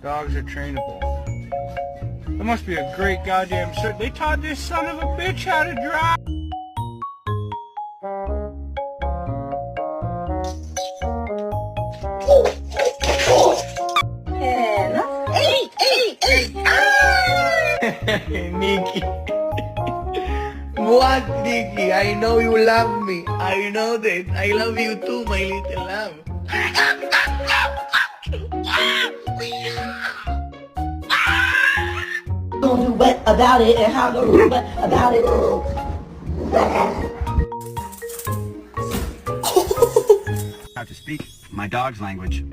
Dogs are trainable. That must be a great goddamn cert. They taught this son of a bitch how to drive. Nikki. What, Nikki? I know you love me. I know that. I love you too, my little lamb. Gonna do what about it and how to do what about it. How to speak my dog's language.